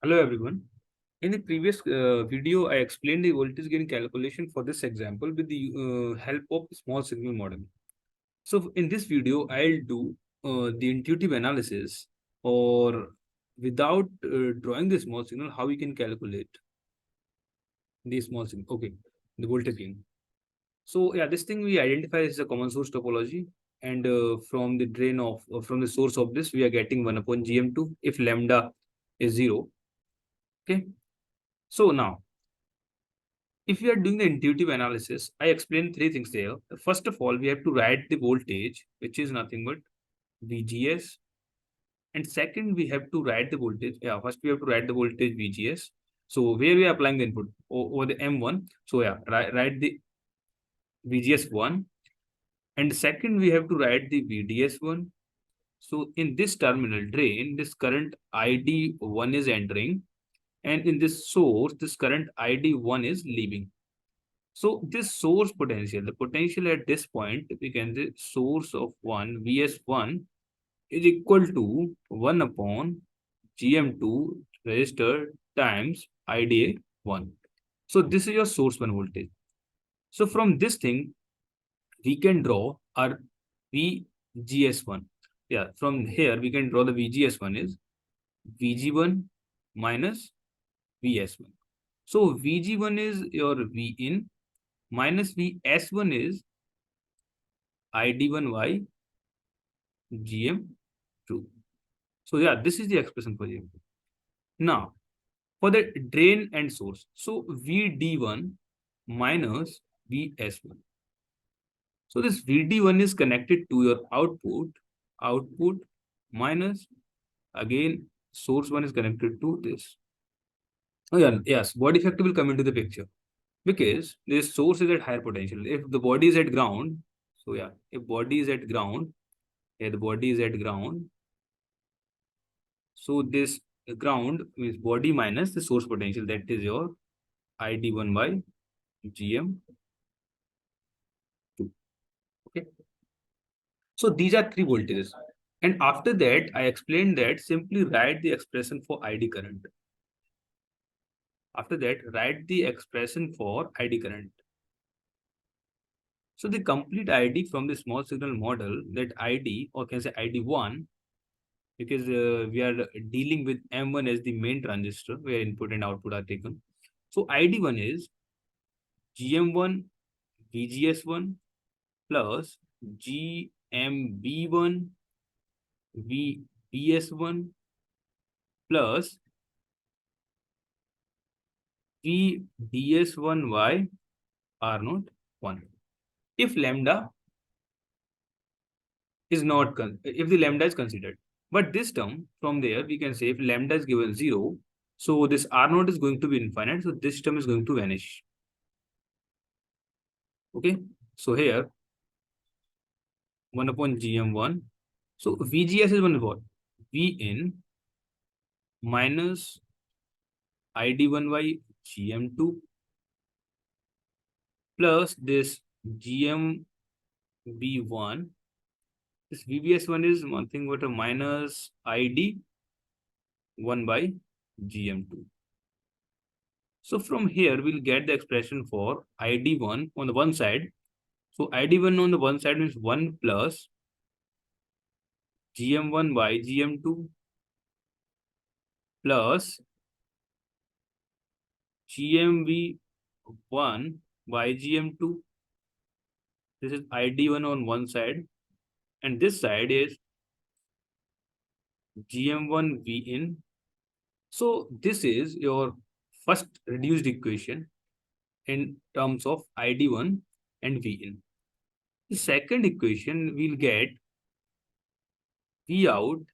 Hello everyone. In the previous video, I explained the voltage gain calculation for this example with the help of small signal model. So in this video, I'll do the intuitive analysis or without drawing the small signal, how we can calculate the small signal. Okay, the voltage gain. So yeah, this thing we identify as a common source topology, and from the drain of from the source of this, we are getting 1 upon GM2 if lambda is 0. Okay. So now if we are doing the intuitive analysis, I explained three things there. First of all, we have to write the voltage, which is nothing but VGS. And second, we have to write the voltage. Yeah, first we have to write the voltage VGS. So where we are applying the input over the M1. So yeah, write the VGS1. And second, we have to write the VDS1. So in this terminal drain, this current ID1 is entering. And in this source, this current ID1 is leaving. So this source potential, the potential at this point, we can say source of 1, Vs1 is equal to 1 upon Gm2 resistor times IDA1. So this is your source 1 voltage. So from this thing, we can draw our VGS1. Yeah, from here, we can draw the VGS1 is VG1 minus VS1. So VG1 is your V in minus Vs1 is ID1Y GM2. So yeah, this is the expression for GM2. Now, for the drain and source, so VD1 minus VS1. So this VD1 is connected to your output minus, again, source 1 is connected to this. Oh yeah, yes, body factor will come into the picture because this source is at higher potential. If the body is at ground, so yeah, if body is at ground, yeah, the body is at ground. So this ground is body minus the source potential, that is your ID1 by GM2. Okay. So these are three voltages. And after that, I explained that simply write the expression for ID current. After that, write the expression for ID current. So the complete ID from the small signal model, that ID, or can say ID1, because we are dealing with M1 as the main transistor where input and output are taken. So ID1 is GM1 VGS1 plus GMB1 VBS1 plus VDS1Y R0 1. If lambda is not, if the lambda is considered. But this term from there, we can say if lambda is given 0, so this R0 is going to be infinite, so this term is going to vanish. Okay, so here 1 upon GM1. So VGS is 1 upon V in minus ID1 by GM2 plus this GMB1. This VBS1 is nothing but a minus ID1 by GM2. So from here, we'll get the expression for ID1 on the one side. So ID1 on the one side means 1 plus GM1 by GM2 plus GMV1 by GM2. This is ID1 on one side. And this side is GM1 V in. So this is your first reduced equation in terms of ID1 and V in. The second equation will get V out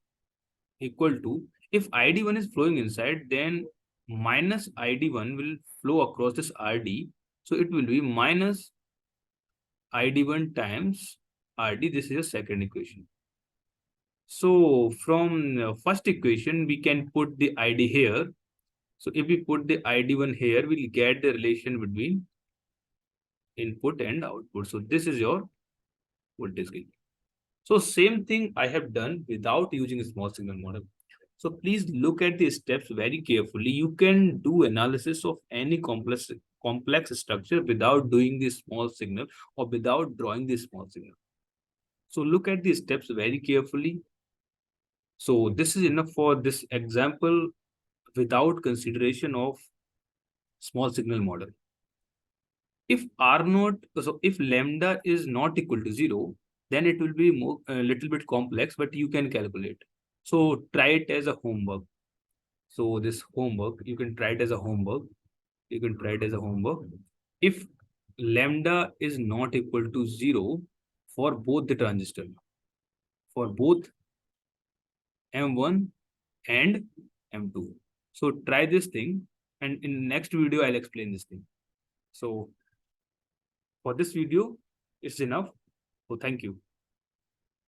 equal to, if ID1 is flowing inside, then minus ID1 will flow across this RD. So it will be minus ID1 times RD. This is a second equation. So from first equation, we can put the ID here. So if we put the ID1 here, we'll get the relation between input and output. So this is your voltage gain. So same thing I have done without using a small signal model. So please look at the steps very carefully. You can do analysis of any complex structure without doing the small signal or without drawing the small signal. So look at the steps very carefully. So this is enough for this example without consideration of small signal model. If R naught, so if lambda is not equal to 0, then it will be more a little bit complex, but you can calculate. So try it as a homework. So this homework, you can try it as a homework. You can try it as a homework. If lambda is not equal to 0 for both the transistor, for both M1 and M2. So try this thing, and in next video, I'll explain this thing. So for this video, it's enough. So thank you.